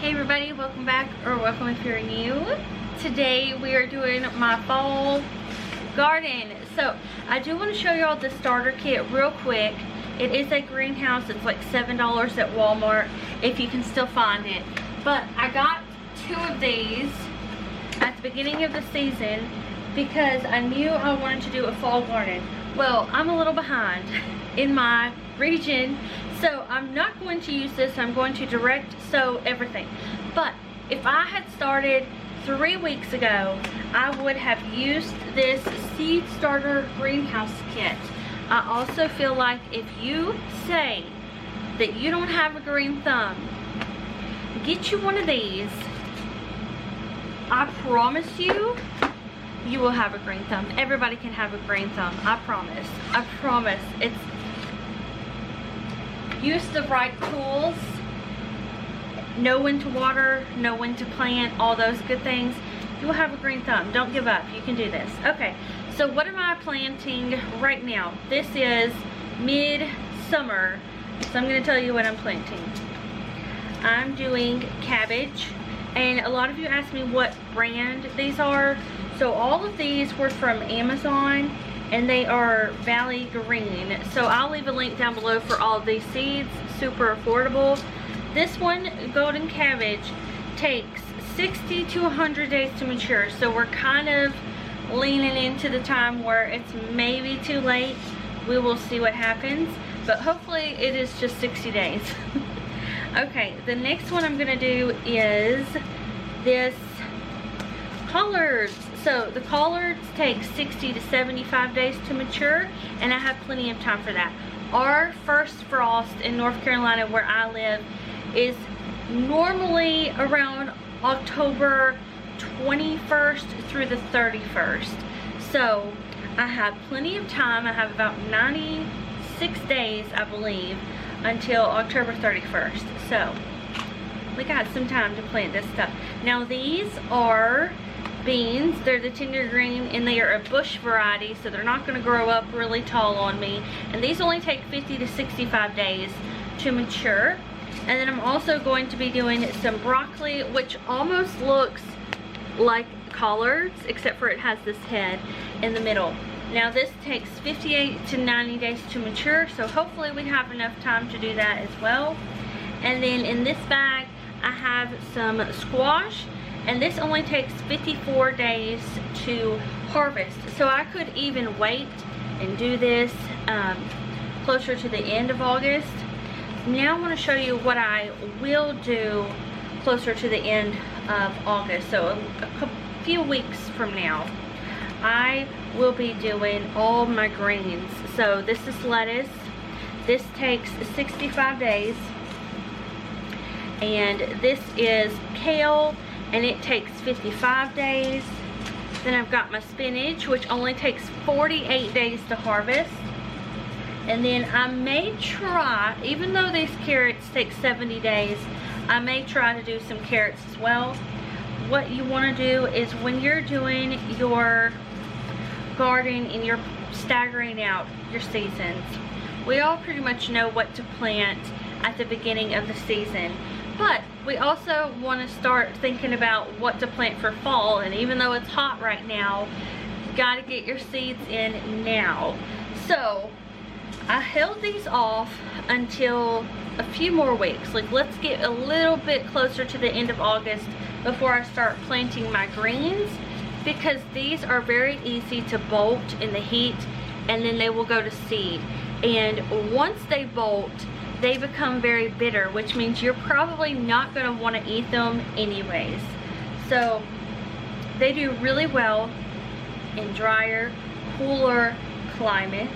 Hey everybody, welcome back, or welcome if you're new. Today we are doing my fall garden. So I do want to show y'all the starter kit real quick. It is a greenhouse. It's like $7 at Walmart if you can still find it. But I got 2 of these at the beginning of the season because I knew I wanted to do a fall garden. Well, I'm a little behind in my region, so I'm not going to use this. I'm going to direct sow everything. But if I had started 3 weeks ago, I would have used this seed starter greenhouse kit. I also feel like if you say that you don't have a green thumb, get you one of these. I promise you, you will have a green thumb. Everybody can have a green thumb. I promise. I promise. It's use the right tools, know when to water, know when to plant, all those good things. You will have a green thumb. Don't give up. You can do this. Okay, so what am I planting right now? This is mid-summer, so I'm going to tell you what I'm planting. I'm doing cabbage, and a lot of you asked me what brand these are. So all of these were from Amazon, and they are Valley Green. So I'll leave a link down below for all of these seeds. Super affordable. This one, golden cabbage, takes 60 to 100 days to mature. So we're kind of leaning into the time where it's maybe too late. We will see what happens, but hopefully it is just 60 days. Okay, the next one I'm gonna do is this collards. So the collards take 60 to 75 days to mature, and I have plenty of time for that. Our first frost in North Carolina, where I live, is normally around October 21st through the 31st. So I have plenty of time. I have about 96 days, I believe, until October 31st. So we got some time to plant this stuff. Now these are beans. They're the tender green, and they are a bush variety, so they're not going to grow up really tall on me. And these only take 50 to 65 days to mature. And then I'm also going to be doing some broccoli, which almost looks like collards, except for it has this head in the middle. Now this takes 58 to 90 days to mature, so hopefully we have enough time to do that as well. And then in this bag I have some squash, and this only takes 54 days to harvest. So I could even wait and do this closer to the end of August. Now I want to show you what I will do closer to the end of August. So a few weeks from now, I will be doing all my greens. So this is lettuce. This takes 65 days. And this is kale, and it takes 55 days. Then I've got my spinach, which only takes 48 days to harvest. And then I may try, even though these carrots take 70 days, I may try to do some carrots as well. What you want to do is when you're doing your garden and you're staggering out your seasons, we all pretty much know what to plant at the beginning of the season. But we also want to start thinking about what to plant for fall. And even though it's hot right now, you got to get your seeds in now. So I held these off until a few more weeks. Like, let's get a little bit closer to the end of August before I start planting my greens, because these are very easy to bolt in the heat, and then they will go to seed. And once they bolt, they become very bitter, which means you're probably not going to want to eat them anyways. So they do really well in drier, cooler climates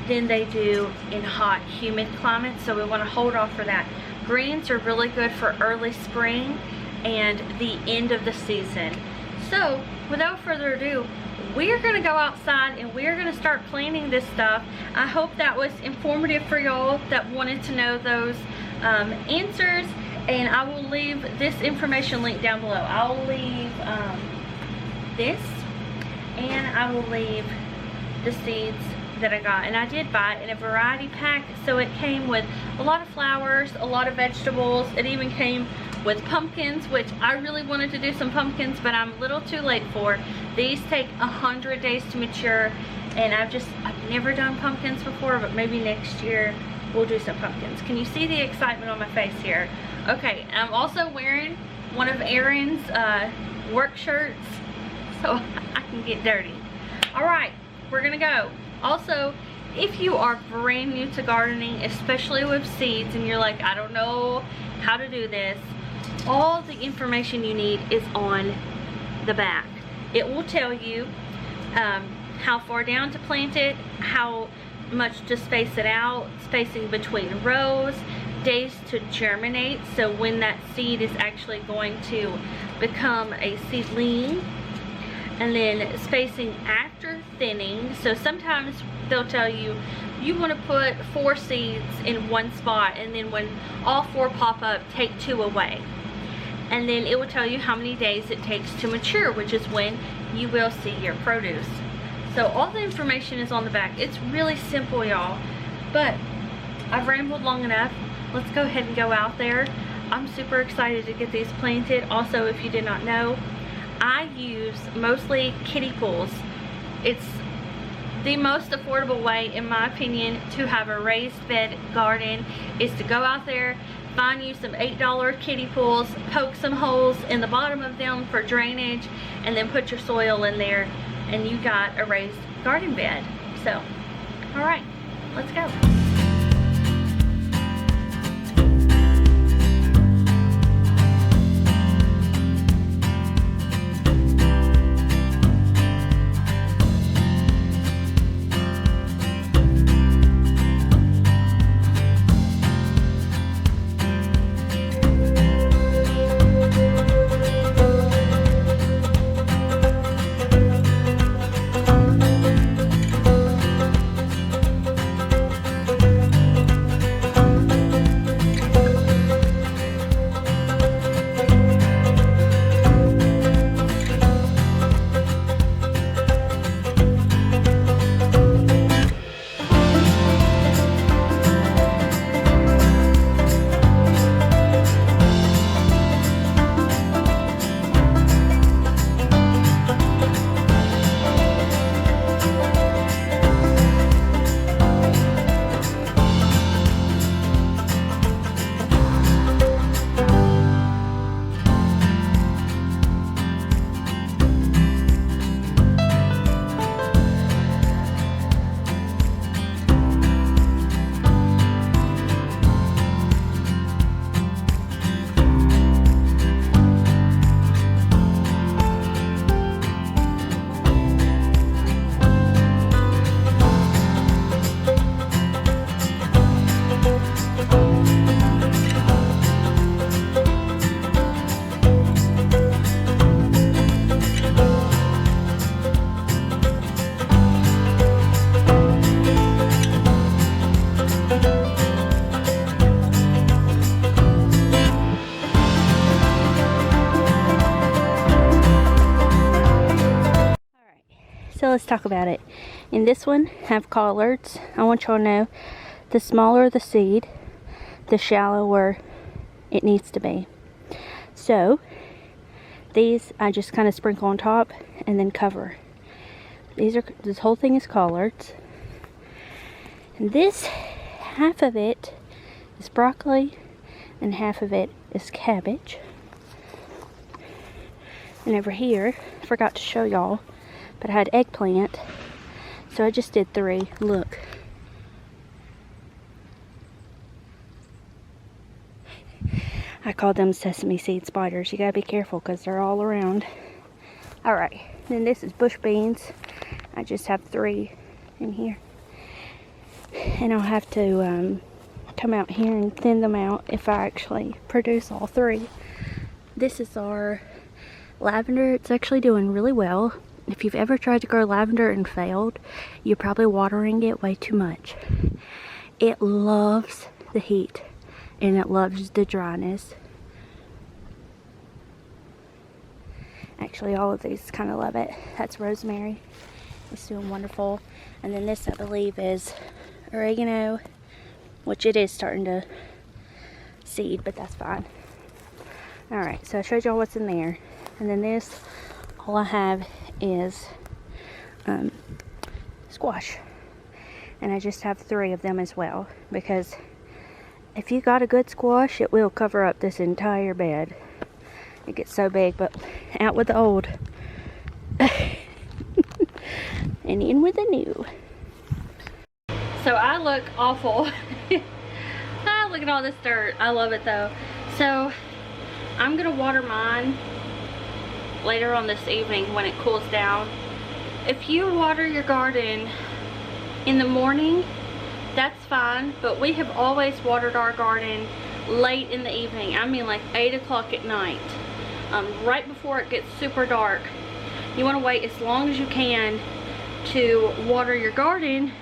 than they do in hot, humid climates. So we want to hold off for that. Greens are really good for early spring and the end of the season. So without further ado, we're going to go outside and we're going to start planting this stuff. I hope that was informative for y'all that wanted to know those answers, and I will leave this information link down below. I'll leave this, and I will leave the seeds that I got. And I did buy it in a variety pack, so it came with a lot of flowers, a lot of vegetables. It even came with pumpkins, which I really wanted to do some pumpkins, but I'm a little too late for. These take 100 days to mature, and I've never done pumpkins before, but maybe next year we'll do some pumpkins. Can you see the excitement on my face here? Okay, I'm also wearing one of Erin's work shirts, so I can get dirty. All right, we're gonna go. Also, if you are brand new to gardening, especially with seeds, and you're like, I don't know how to do this, all the information you need is on the back. It will tell you how far down to plant it, how much to space it out, spacing between rows, days to germinate, so when that seed is actually going to become a seedling, and then spacing after thinning. So sometimes they'll tell you you want to put 4 seeds in one spot, and then when all 4 pop up, take 2 away, and then it will tell you how many days it takes to mature, which is when you will see your produce. So all the information is on the back. It's really simple, y'all, but I've rambled long enough. Let's go ahead and go out there. I'm super excited to get these planted. Also, if you did not know, I use mostly kiddie pools. It's the most affordable way, in my opinion, to have a raised bed garden, is to go out there, find you some $8 kiddie pools, poke some holes in the bottom of them for drainage, and then put your soil in there, and you got a raised garden bed. So, all right, let's go. So let's talk about it. In this one, have collards. I want y'all to know, the smaller the seed, the shallower it needs to be. So these I just kind of sprinkle on top and then cover. This whole thing is collards. And this, half of it is broccoli and half of it is cabbage. And over here, I forgot to show y'all, but I had eggplant, so I just did 3. Look. I call them sesame seed spiders. You gotta be careful because they're all around. Alright, then this is bush beans. I just have 3 in here. And I'll have to come out here and thin them out if I actually produce all 3. This is our lavender. It's actually doing really well. If you've ever tried to grow lavender and failed, you're probably watering it way too much. It loves the heat and it loves the dryness. Actually, all of these kind of love it. That's rosemary. It's doing wonderful. And then this, I believe, is oregano, which it is starting to seed, but that's fine. Alright, so I showed y'all what's in there. And then this, all I have is squash. And I just have 3 of them as well, because if you got a good squash, it will cover up this entire bed. It gets so big, but out with the old. And in with the new. So I look awful. Ah, look at all this dirt. I love it though. So I'm gonna water mine later on this evening when it cools down. If you water your garden in the morning, that's fine, but we have always watered our garden late in the evening. I mean like 8 o'clock at night, right before it gets super dark. You want to wait as long as you can to water your garden,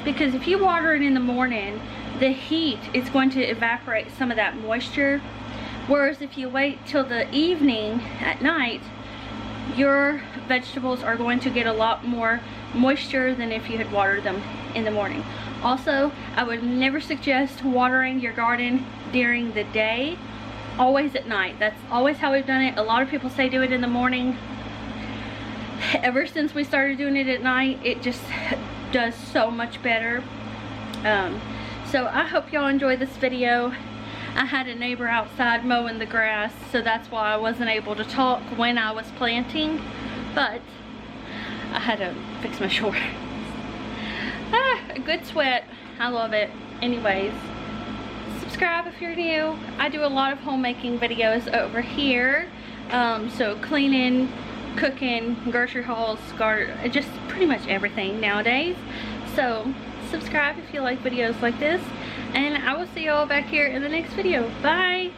because if you water it in the morning, the heat is going to evaporate some of that moisture, whereas if you wait till the evening at night, your vegetables are going to get a lot more moisture than if you had watered them in the morning. Also, I would never suggest watering your garden during the day, always at night. That's always how we've done it. A lot of people say do it in the morning. Ever since we started doing it at night, it just does so much better. So I hope y'all enjoy this video. I had a neighbor outside mowing the grass, so that's why I wasn't able to talk when I was planting, but I had to fix my shorts. A good sweat. I love it. Anyways, subscribe if you're new. I do a lot of homemaking videos over here. So cleaning, cooking, grocery hauls, just pretty much everything nowadays. So subscribe if you like videos like this, and I will see y'all back here in the next video. Bye!